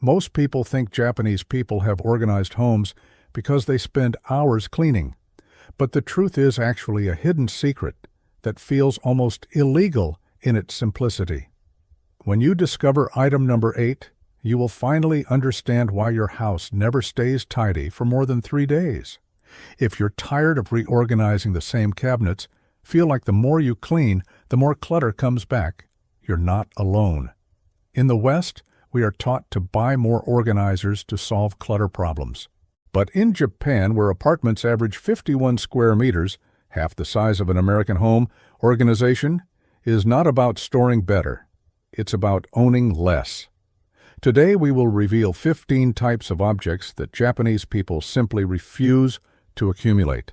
Most people think Japanese people have organized homes because they spend hours cleaning. But the truth is actually a hidden secret that feels almost illegal in its simplicity. When you discover item number 8, you will finally understand why your house never stays tidy for more than 3 days. If you're tired of reorganizing the same cabinets, feel like the more you clean, the more clutter comes back, you're not alone. In the West, we are taught to buy more organizers to solve clutter problems. But in Japan, where apartments average 51 square meters, half the size of an American home, organization is not about storing better. It's about owning less. Today we will reveal 15 types of objects that Japanese people simply refuse to accumulate.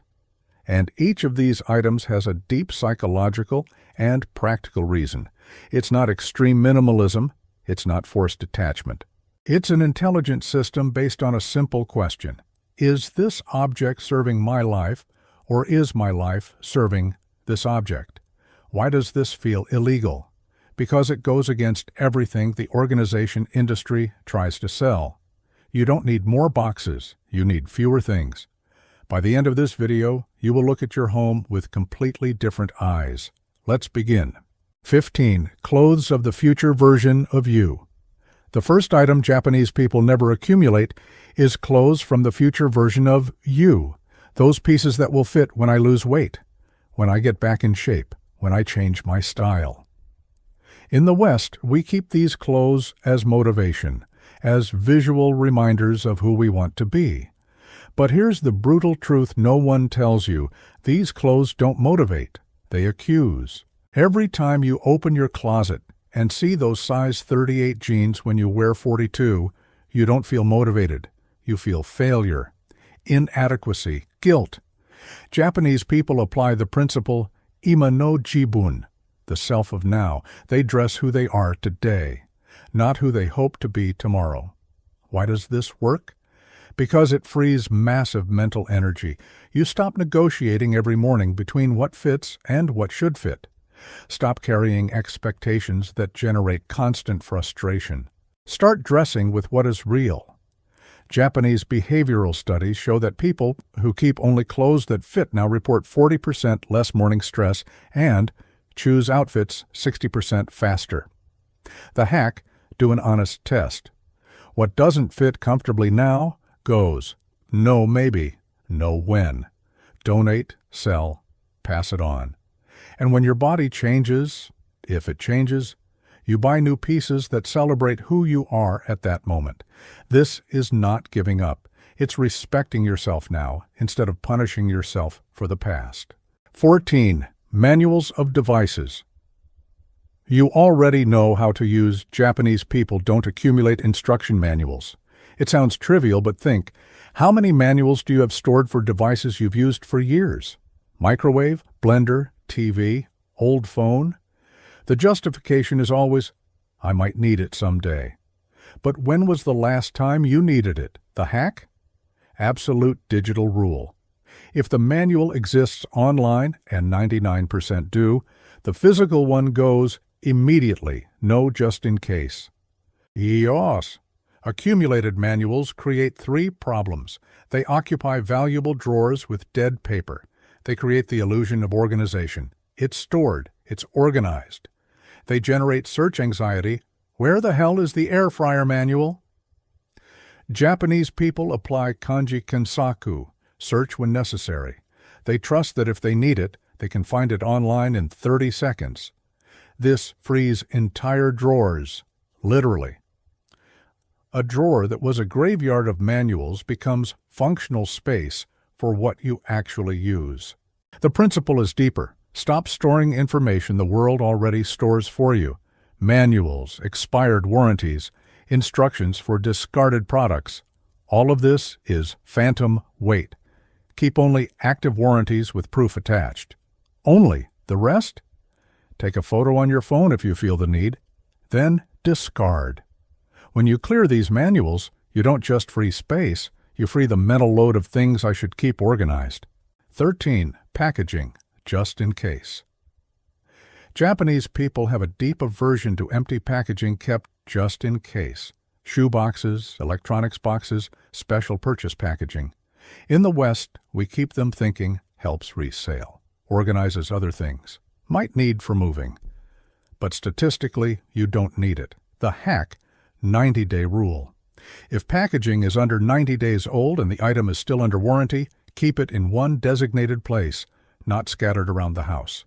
And each of these items has a deep psychological and practical reason. It's not extreme minimalism. It's not forced detachment. It's an intelligent system based on a simple question. Is this object serving my life, or is my life serving this object? Why does this feel illegal? Because it goes against everything the organization industry tries to sell. You don't need more boxes. You need fewer things. By the end of this video, you will look at your home with completely different eyes. Let's begin. 15. Clothes of the future version of you. The first item Japanese people never accumulate is clothes from the future version of you. Those pieces that will fit when I lose weight, when I get back in shape, when I change my style. In the West, we keep these clothes as motivation, as visual reminders of who we want to be. But here's the brutal truth no one tells you. These clothes don't motivate, they accuse. Every time you open your closet and see those size 38 jeans when you wear 42, you don't feel motivated. You feel failure, inadequacy, guilt. Japanese people apply the principle ima no jibun, the self of now. They dress who they are today, not who they hope to be tomorrow. Why does this work? Because it frees massive mental energy. You stop negotiating every morning between what fits and what should fit. Stop carrying expectations that generate constant frustration. Start dressing with what is real. Japanese behavioral studies show that people who keep only clothes that fit now report 40% less morning stress and choose outfits 60% faster. The hack: do an honest test. What doesn't fit comfortably now goes. No maybe, no when. Donate, sell, pass it on. And when your body changes, if it changes, you buy new pieces that celebrate who you are at that moment. This is not giving up. It's respecting yourself now instead of punishing yourself for the past. 14. Manuals of devices. You already know how to use. Japanese people don't accumulate instruction manuals. It sounds trivial, but think, how many manuals do you have stored for devices you've used for years? Microwave, blender, TV, old phone? The justification is always, I might need it someday. But when was the last time you needed it? The hack? Absolute digital rule. If the manual exists online, and 99% do, the physical one goes immediately, no just in case. Yes. Accumulated manuals create 3 problems. They occupy valuable drawers with dead paper. They create the illusion of organization. It's stored. It's organized. They generate search anxiety. Where the hell is the air fryer manual? Japanese people apply kanji kensaku, search when necessary. They trust that if they need it, they can find it online in 30 seconds. This frees entire drawers, literally. A drawer that was a graveyard of manuals becomes functional space for what you actually use. The principle is deeper. Stop storing information the world already stores for you. Manuals, expired warranties, instructions for discarded products. All of this is phantom weight. Keep only active warranties with proof attached. Only. The rest? Take a photo on your phone if you feel the need. Then discard. When you clear these manuals, you don't just free space, you free the mental load of things I should keep organized. 13. Packaging, just in case. Japanese people have a deep aversion to empty packaging kept just in case. shoe boxes, electronics boxes, special purchase packaging. In the West, we keep them thinking helps resale, organizes other things, might need for moving. But statistically, you don't need it. The hack, 90-day rule. If packaging is under 90 days old and the item is still under warranty, keep it in one designated place, not scattered around the house.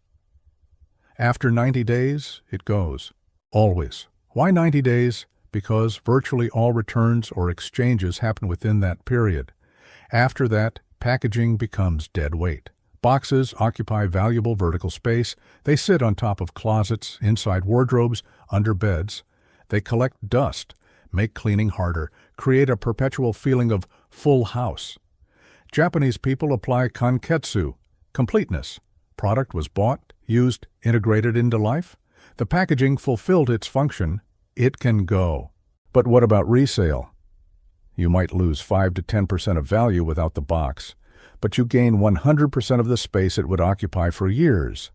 After 90 days, it goes. Always. Why 90 days? Because virtually all returns or exchanges happen within that period. After that, packaging becomes dead weight. Boxes occupy valuable vertical space. They sit on top of closets, inside wardrobes, under beds. They collect dust, make cleaning harder, create a perpetual feeling of full house. Japanese people apply kanketsu, completeness. Product was bought, used, integrated into life. The packaging fulfilled its function. It can go. But what about resale? You might lose 5 to 10% of value without the box, but you gain 100% of the space it would occupy for years.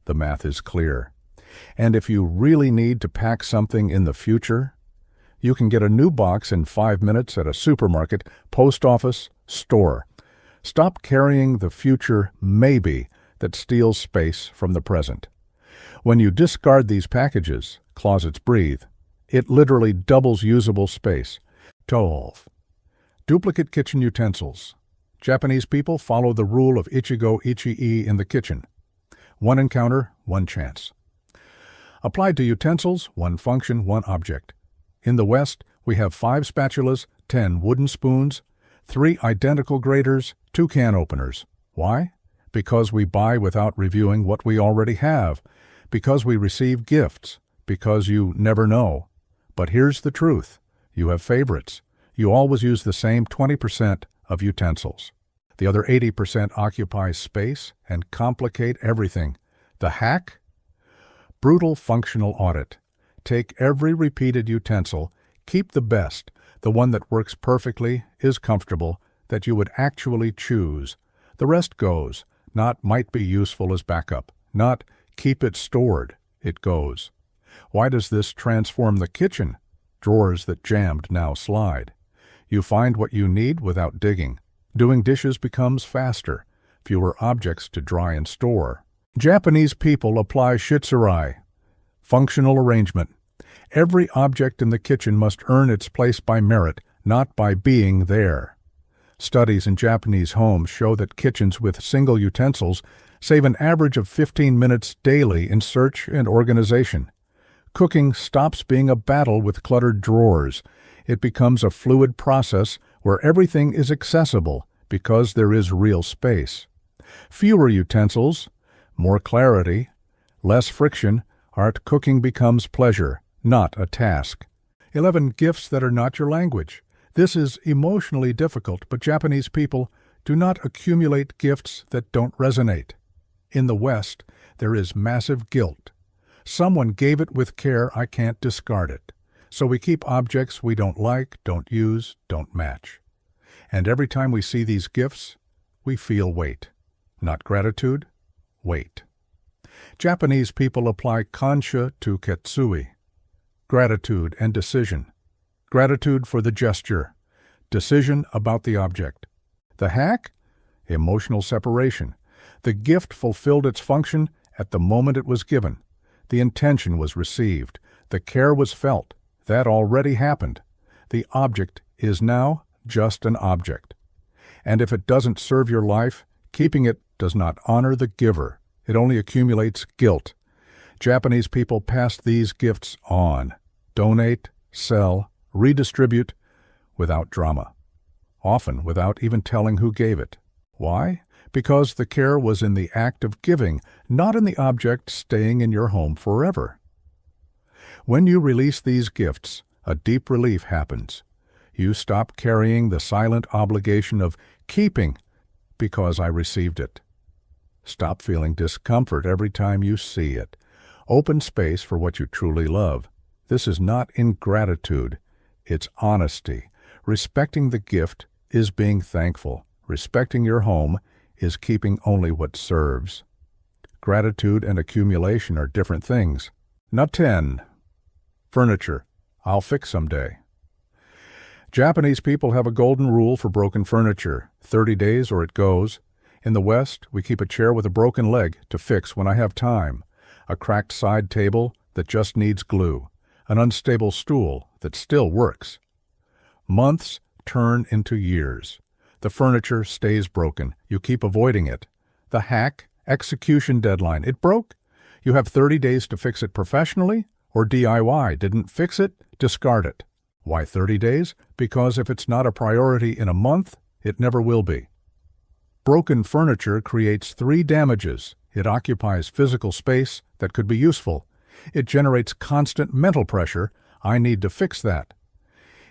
The math is clear. And if you really need to pack something in the future, you can get a new box in 5 minutes at a supermarket, post office, store. Stop carrying the future maybe that steals space from the present. When you discard these packages, closets breathe. It literally doubles usable space. 12. Duplicate kitchen utensils. Japanese people follow the rule of ichigo ichi-e in the kitchen. One encounter, one chance. Applied to utensils, one function, one object. In the West, we have 5 spatulas, 10 wooden spoons, 3 identical graters, 2 can openers. Why? Because we buy without reviewing what we already have. Because we receive gifts. Because you never know. But here's the truth. You have favorites. You always use the same 20% of utensils. The other 80% occupies space and complicate everything. The hack? Brutal functional audit. Take every repeated utensil, keep the best, the one that works perfectly, is comfortable, that you would actually choose. The rest goes, not might be useful as backup, not keep it stored, it goes. Why does this transform the kitchen? Drawers that jammed now slide. You find what you need without digging. Doing dishes becomes faster, fewer objects to dry and store. Japanese people apply shitsurai, functional arrangement. Every object in the kitchen must earn its place by merit, not by being there. Studies in Japanese homes show that kitchens with single utensils save an average of 15 minutes daily in search and organization. Cooking stops being a battle with cluttered drawers. It becomes a fluid process where everything is accessible because there is real space. Fewer utensils, more clarity, less friction, art cooking becomes pleasure, not a task. 11 gifts that are not your language. This is emotionally difficult, but Japanese people do not accumulate gifts that don't resonate. In the West, there is massive guilt. Someone gave it with care, I can't discard it. So we keep objects we don't like, don't use, don't match. And every time we see these gifts, we feel weight. Not gratitude, weight. Japanese people apply kansha to ketsui. Gratitude and decision. Gratitude for the gesture. Decision about the object. The hack? Emotional separation. The gift fulfilled its function at the moment it was given. The intention was received. The care was felt. That already happened. The object is now just an object. And if it doesn't serve your life, keeping it does not honor the giver. It only accumulates guilt. Japanese people pass these gifts on. Donate, sell, redistribute, without drama. Often without even telling who gave it. Why? Because the care was in the act of giving, not in the object staying in your home forever. When you release these gifts, a deep relief happens. You stop carrying the silent obligation of keeping because I received it. Stop feeling discomfort every time you see it. Open space for what you truly love. This is not ingratitude. It's honesty. Respecting the gift is being thankful. Respecting your home is keeping only what serves. Gratitude and accumulation are different things. Not 10. Furniture. I'll fix someday. Japanese people have a golden rule for broken furniture: 30 days or it goes. In the West, we keep a chair with a broken leg to fix when I have time, a cracked side table that just needs glue, an unstable stool that still works. Months turn into years. The furniture stays broken. You keep avoiding it. The hack: execution deadline. It broke? You have 30 days to fix it professionally or DIY. Didn't fix it? Discard it. Why 30 days? Because if it's not a priority in a month, it never will be. Broken furniture creates 3 damages. It occupies physical space that could be useful. It generates constant mental pressure. I need to fix that.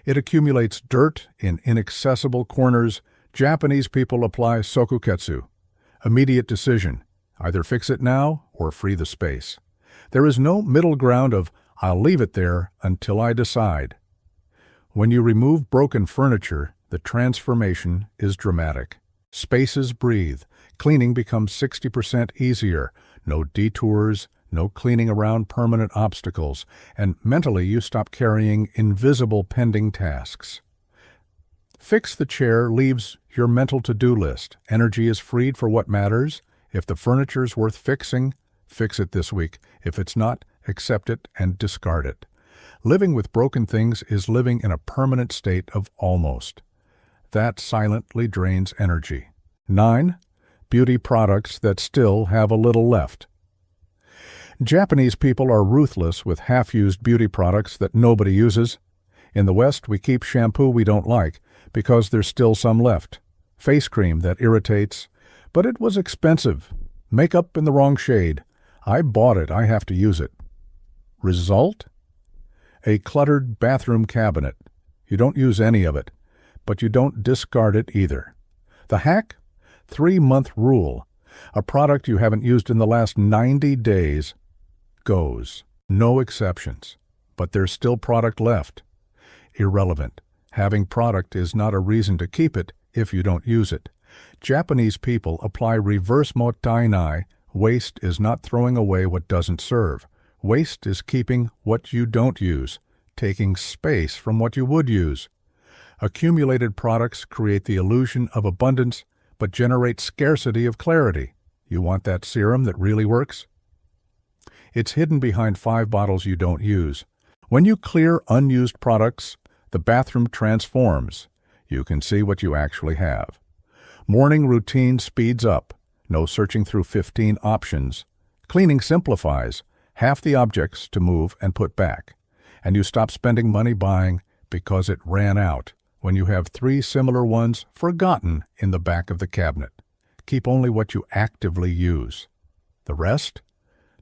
It accumulates dirt in inaccessible corners. Japanese people apply sokuketsu. Immediate decision. Either fix it now or free the space. There is no middle ground of I'll leave it there until I decide. When you remove broken furniture, the transformation is dramatic. Spaces breathe. Cleaning becomes 60% easier. No detours, no cleaning around permanent obstacles, and mentally you stop carrying invisible pending tasks. Fix the chair leaves your mental to-do list. Energy is freed for what matters. If the furniture's worth fixing, fix it this week. If it's not, accept it and discard it. Living with broken things is living in a permanent state of almost. That silently drains energy. 9. Beauty products that still have a little left. Japanese people are ruthless with half-used beauty products that nobody uses. In the West, we keep shampoo we don't like because there's still some left. Face cream that irritates, but it was expensive. Makeup in the wrong shade. I bought it, I have to use it. Result? A cluttered bathroom cabinet. You don't use any of it, but you don't discard it either. The hack? 3-month rule. A product you haven't used in the last 90 days goes. No exceptions. But there's still product left. Irrelevant. Having product is not a reason to keep it if you don't use it. Japanese people apply reverse mottainai. Waste is not throwing away what doesn't serve. Waste is keeping what you don't use, taking space from what you would use. Accumulated products create the illusion of abundance, but generate scarcity of clarity. You want that serum that really works? It's hidden behind 5 bottles you don't use. When you clear unused products, the bathroom transforms. You can see what you actually have. Morning routine speeds up. No searching through 15 options. Cleaning simplifies. Half the objects to move and put back. And you stop spending money buying because it ran out when you have 3 similar ones forgotten in the back of the cabinet. Keep only what you actively use. The rest?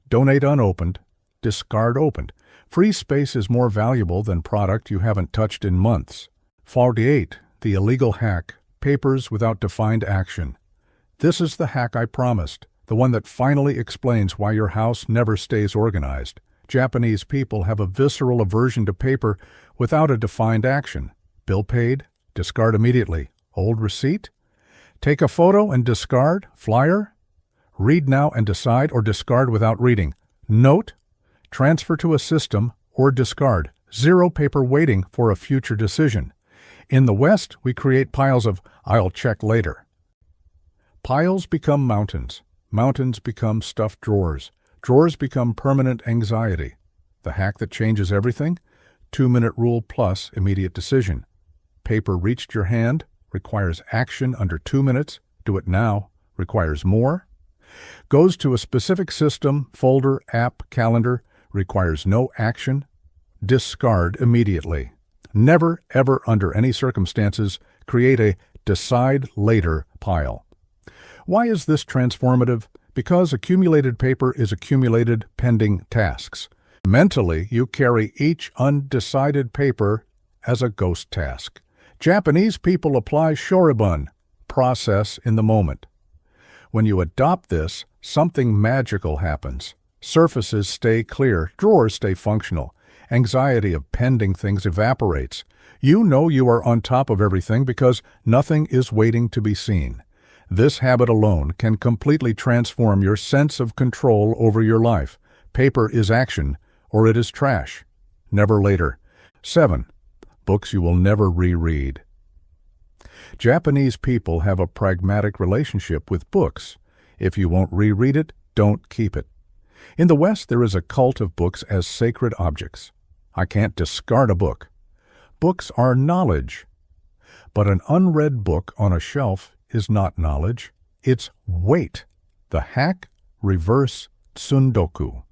Donate unopened. Discard opened. Free space is more valuable than product you haven't touched in months. 48. The illegal hack. Papers without defined action. This is the hack I promised, the one that finally explains why your house never stays organized. Japanese people have a visceral aversion to paper without a defined action. Bill paid? Discard immediately. Old receipt? Take a photo and discard? Flyer? Read now and decide, or discard without reading. Note? Transfer to a system or discard. 0 paper waiting for a future decision. In the West, we create piles of "I'll check later." Piles become mountains. Mountains become stuffed drawers. Drawers become permanent anxiety. The hack that changes everything? 2-minute rule plus immediate decision. Paper reached your hand, requires action under 2 minutes. Do it now, requires more. Goes to a specific system, folder, app, calendar, requires no action. Discard immediately. Never, ever, under any circumstances, create a decide later pile. Why is this transformative? Because accumulated paper is accumulated pending tasks. Mentally, you carry each undecided paper as a ghost task. Japanese people apply shoribun, process in the moment. When you adopt this, something magical happens. Surfaces stay clear, drawers stay functional. Anxiety of pending things evaporates. You know you are on top of everything because nothing is waiting to be seen. This habit alone can completely transform your sense of control over your life. Paper is action, or it is trash. Never later. 7. books you will never reread. Japanese people have a pragmatic relationship with books. If you won't reread it, don't keep it. In the West, there is a cult of books as sacred objects. I can't discard a book. Books are knowledge. But an unread book on a shelf is not knowledge. It's weight. The hack, reverse, tsundoku.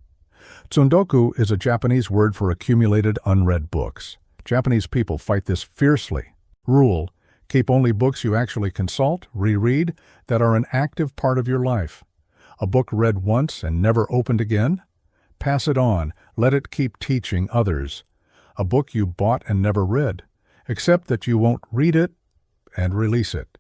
Tsundoku is a Japanese word for accumulated unread books. Japanese people fight this fiercely. Rule: keep only books you actually consult, reread, that are an active part of your life. A book read once and never opened again? Pass it on. Let it keep teaching others. A book you bought and never read. Accept that you won't read it and release it.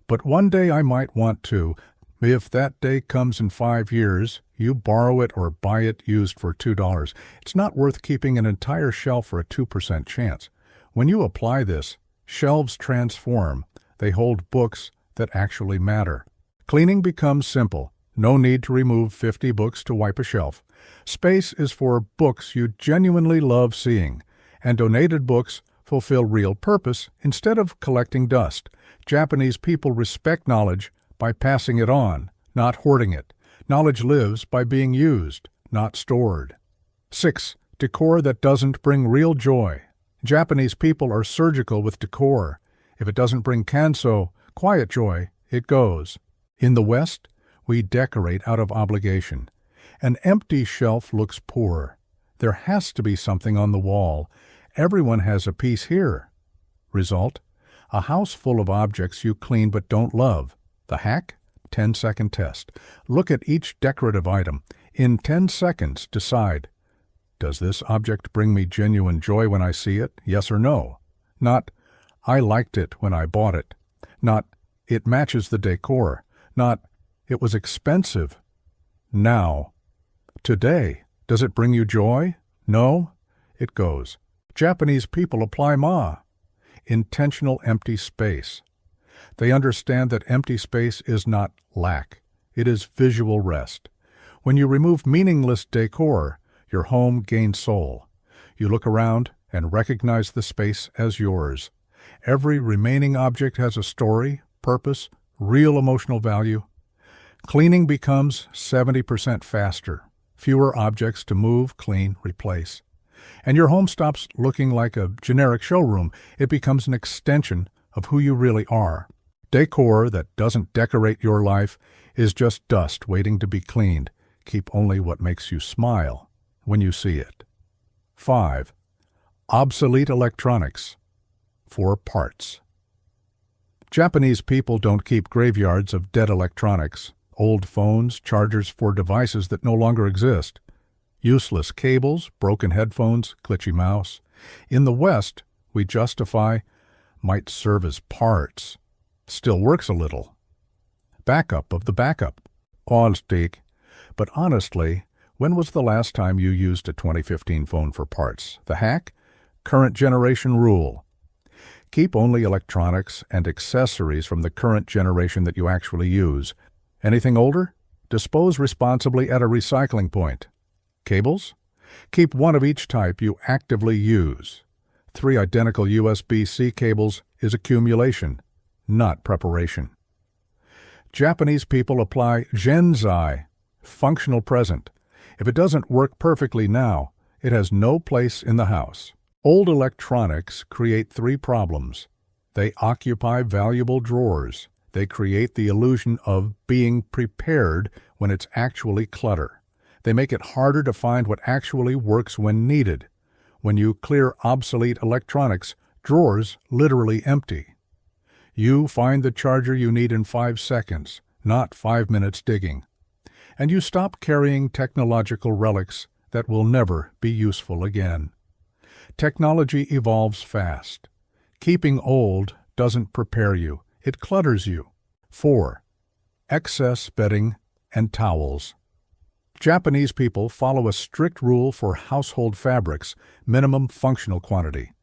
But one day I might want to. If that day comes in 5 years, you borrow it or buy it used for $2. It's not worth keeping an entire shelf for a 2% chance. When you apply this, shelves transform. They hold books that actually matter. Cleaning becomes simple. No need to remove 50 books to wipe a shelf. Space is for books you genuinely love seeing, and donated books fulfill real purpose instead of collecting dust. Japanese people respect knowledge by passing it on, not hoarding it. Knowledge lives by being used, not stored. 6. Decor that doesn't bring real joy. Japanese people are surgical with decor. If it doesn't bring kanso, quiet joy, it goes. In the West, we decorate out of obligation. An empty shelf looks poor. There has to be something on the wall. Everyone has a piece here. Result: a house full of objects you clean but don't love. The hack? 10-second test. Look at each decorative item. In 10 seconds, decide, does this object bring me genuine joy when I see it? Yes or no? Not, I liked it when I bought it. Not, it matches the decor. Not, it was expensive. Now. Today. Does it bring you joy? No? It goes. Japanese people apply intentional empty space. They understand that empty space is not lack. It is visual rest. When you remove meaningless decor, your home gains soul. You look around and recognize the space as yours. Every remaining object has a story, purpose, real emotional value. Cleaning becomes 70% faster. Fewer objects to move, clean, replace. And your home stops looking like a generic showroom. It becomes an extension of who you really are. Decor that doesn't decorate your life is just dust waiting to be cleaned. Keep only what makes you smile when you see it. 5. Obsolete electronics. 4 parts. Japanese people don't keep graveyards of dead electronics, old phones, chargers for devices that no longer exist, useless cables, broken headphones, glitchy mouse. In the West, we justify might serve as parts. Still works a little. Backup of the backup. Honestly, but honestly, when was the last time you used a 2015 phone for parts? The hack? Current generation rule. Keep only electronics and accessories from the current generation that you actually use. Anything older? Dispose responsibly at a recycling point. Cables? Keep one of each type you actively use. 3 identical USB-C cables is accumulation, not preparation. Japanese people apply genzai, functional present. If it doesn't work perfectly now, it has no place in the house. Old electronics create 3 problems. They occupy valuable drawers. They create the illusion of being prepared when it's actually clutter. They make it harder to find what actually works when needed. When you clear obsolete electronics, drawers literally empty. You find the charger you need in 5 seconds, not 5 minutes digging. And you stop carrying technological relics that will never be useful again. Technology evolves fast. Keeping old doesn't prepare you. It clutters you. 4. Excess bedding and towels. Japanese people follow a strict rule for household fabrics, minimum functional quantity.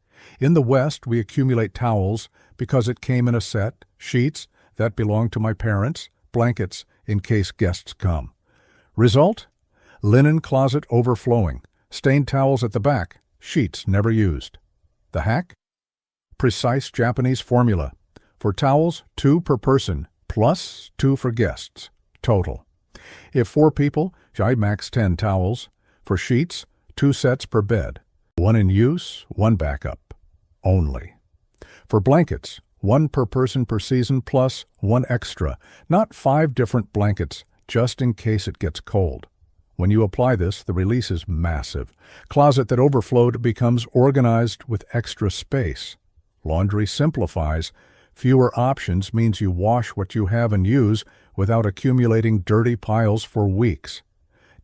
In the West, we accumulate towels because it came in a set, sheets that belong to my parents, blankets in case guests come. Result? Linen closet overflowing, stained towels at the back, sheets never used. The hack? Precise Japanese formula. For towels, 2 per person, plus 2 for guests. Total. If 4 people, I max 10 towels. For sheets, 2 sets per bed. 1 in use, 1 backup. Only. For blankets, 1 per person per season plus 1 extra. Not 5 different blankets, just in case it gets cold. When you apply this, the release is massive. Closet that overflowed becomes organized with extra space. Laundry simplifies. Fewer options means you wash what you have and use without accumulating dirty piles for weeks.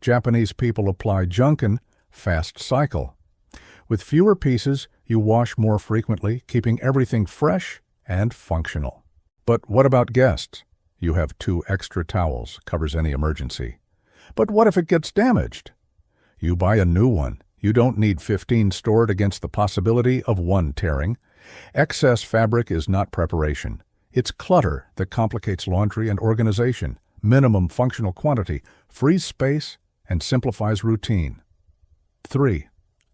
Japanese people apply Junkin, fast cycle. With fewer pieces, you wash more frequently, keeping everything fresh and functional. But what about guests? You have 2 extra towels, covers any emergency. But what if it gets damaged? You buy a new one. You don't need 15 stored against the possibility of 1 tearing. Excess fabric is not preparation. It's clutter that complicates laundry and organization, minimum functional quantity, frees space, and simplifies routine. 3.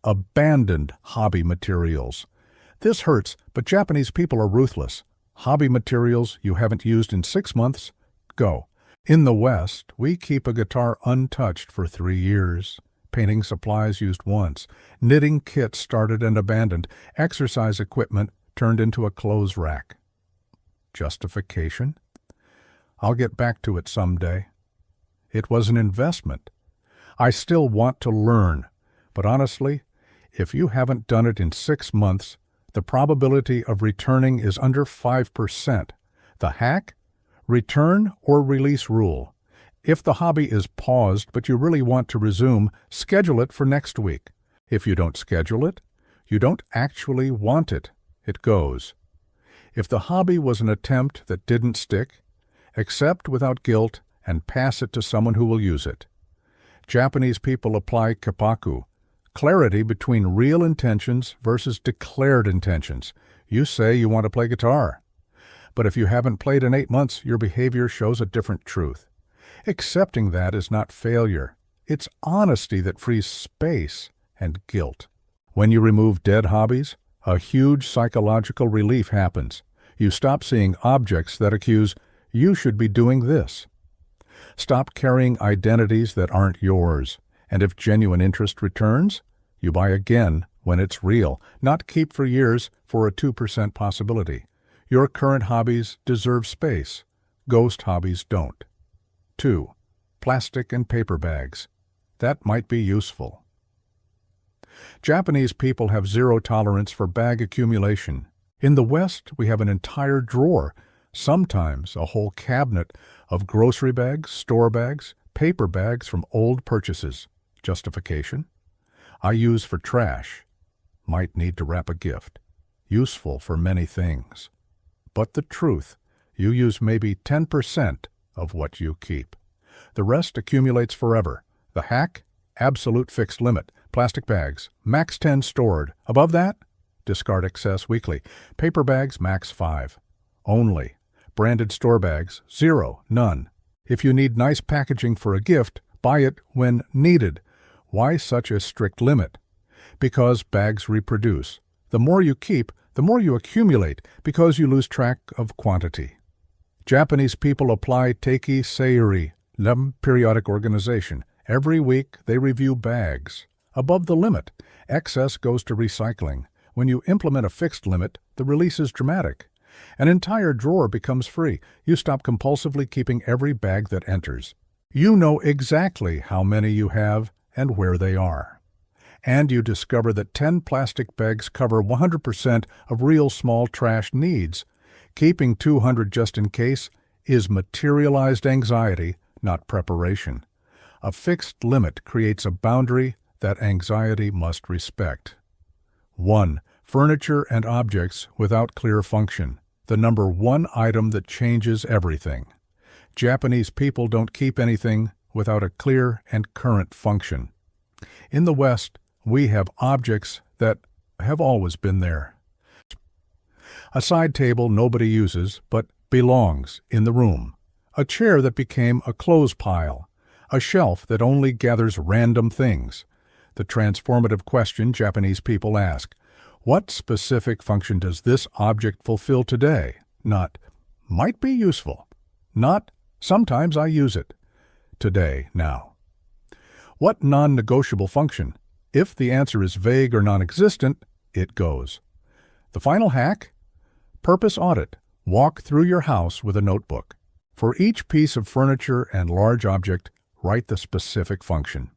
Abandoned hobby materials. This hurts, but Japanese people are ruthless. Hobby materials you haven't used in 6 months? Go. In the West, we keep a guitar untouched for 3 years. Painting supplies used once. Knitting kits started and abandoned. Exercise equipment turned into a clothes rack. Justification? I'll get back to it someday. It was an investment. I still want to learn, but honestly, if you haven't done it in 6 months, the probability of returning is under 5%. The hack? Return or release rule. If the hobby is paused but you really want to resume, schedule it for next week. If you don't schedule it, you don't actually want it. It goes. If the hobby was an attempt that didn't stick, accept without guilt and pass it to someone who will use it. Japanese people apply kapaku, clarity between real intentions versus declared intentions. You say you want to play guitar, but if you haven't played in 8 months, your behavior shows a different truth. Accepting that is not failure. It's honesty that frees space and guilt. When you remove dead hobbies, a huge psychological relief happens. You stop seeing objects that accuse, you should be doing this. Stop carrying identities that aren't yours. And if genuine interest returns, you buy again when it's real, not keep for years for a 2% possibility. Your current hobbies deserve space. Ghost hobbies don't. 2. Plastic and paper bags. That might be useful. Japanese people have zero tolerance for bag accumulation. In the West, we have an entire drawer, sometimes a whole cabinet, of grocery bags, store bags, paper bags from old purchases. Justification? I use for trash. Might need to wrap a gift. Useful for many things. But the truth, you use maybe 10% of what you keep. The rest accumulates forever. The hack? Absolute fixed limit. Plastic bags, max 10 stored. Above that? Discard excess weekly. Paper bags, max 5. Only. Branded store bags, 0, none. If you need nice packaging for a gift, buy it when needed. Why such a strict limit? Because bags reproduce. The more you keep, the more you accumulate, because you lose track of quantity. Japanese people apply Teiki Seiri, periodic organization. Every week they review bags. Above the limit, excess goes to recycling. When you implement a fixed limit, the release is dramatic. An entire drawer becomes free. You stop compulsively keeping every bag that enters. You know exactly how many you have and where they are. And you discover that 10 plastic bags cover 100% of real small trash needs. Keeping 200 just in case is materialized anxiety, not preparation. A fixed limit creates a boundary that anxiety must respect. 1. Furniture and objects without clear function. The number 1 item that changes everything. Japanese people don't keep anything without a clear and current function. In the West, we have objects that have always been there. A side table nobody uses but belongs in the room. A chair that became a clothes pile. A shelf that only gathers random things. The transformative question Japanese people ask, What specific function does this object fulfill today? Not, might be useful. Not, sometimes I use it. Today, now. What non-negotiable function? If the answer is vague or non-existent, it goes. The final hack? Purpose audit. Walk through your house with a notebook. For each piece of furniture and large object, write the specific function.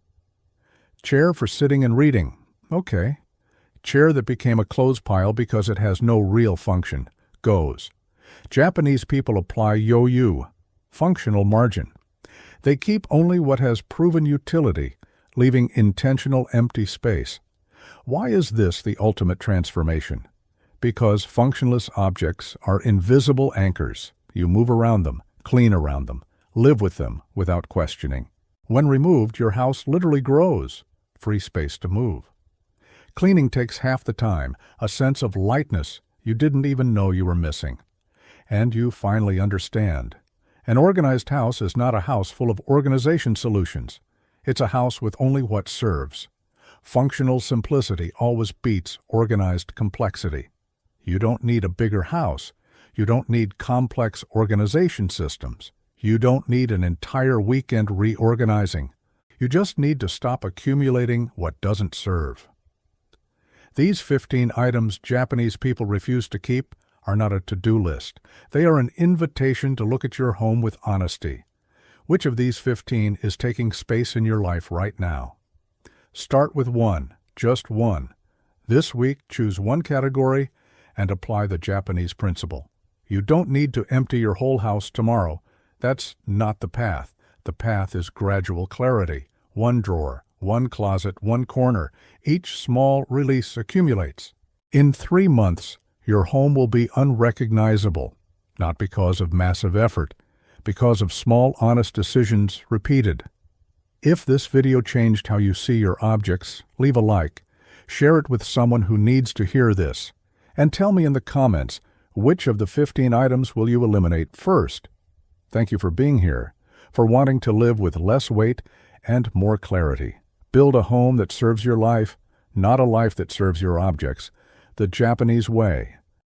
Chair for sitting and reading. Okay. Chair that became a clothes pile because it has no real function. Goes. Japanese people apply yo-yu, functional margin. They keep only what has proven utility, leaving intentional empty space. Why is this the ultimate transformation? Because functionless objects are invisible anchors. You move around them, clean around them, live with them without questioning. When removed, your house literally grows. Free space to move. Cleaning takes half the time, a sense of lightness you didn't even know you were missing. And you finally understand. An organized house is not a house full of organization solutions. It's a house with only what serves. Functional simplicity always beats organized complexity. You don't need a bigger house. You don't need complex organization systems. You don't need an entire weekend reorganizing. You just need to stop accumulating what doesn't serve. These 15 items Japanese people refuse to keep are not a to-do list. They are an invitation to look at your home with honesty. Which of these 15 is taking space in your life right now? Start with one, just one. This week, choose one category and apply the Japanese principle. You don't need to empty your whole house tomorrow. That's not the path. The path is gradual clarity. One drawer, one closet, one corner. Each small release accumulates. In 3 months, your home will be unrecognizable, not because of massive effort, because of small, honest decisions repeated. If this video changed how you see your objects, leave a like, share it with someone who needs to hear this, and tell me in the comments which of the 15 items will you eliminate first. Thank you for being here, for wanting to live with less weight and more clarity. Build a home that serves your life, not a life that serves your objects, the Japanese way.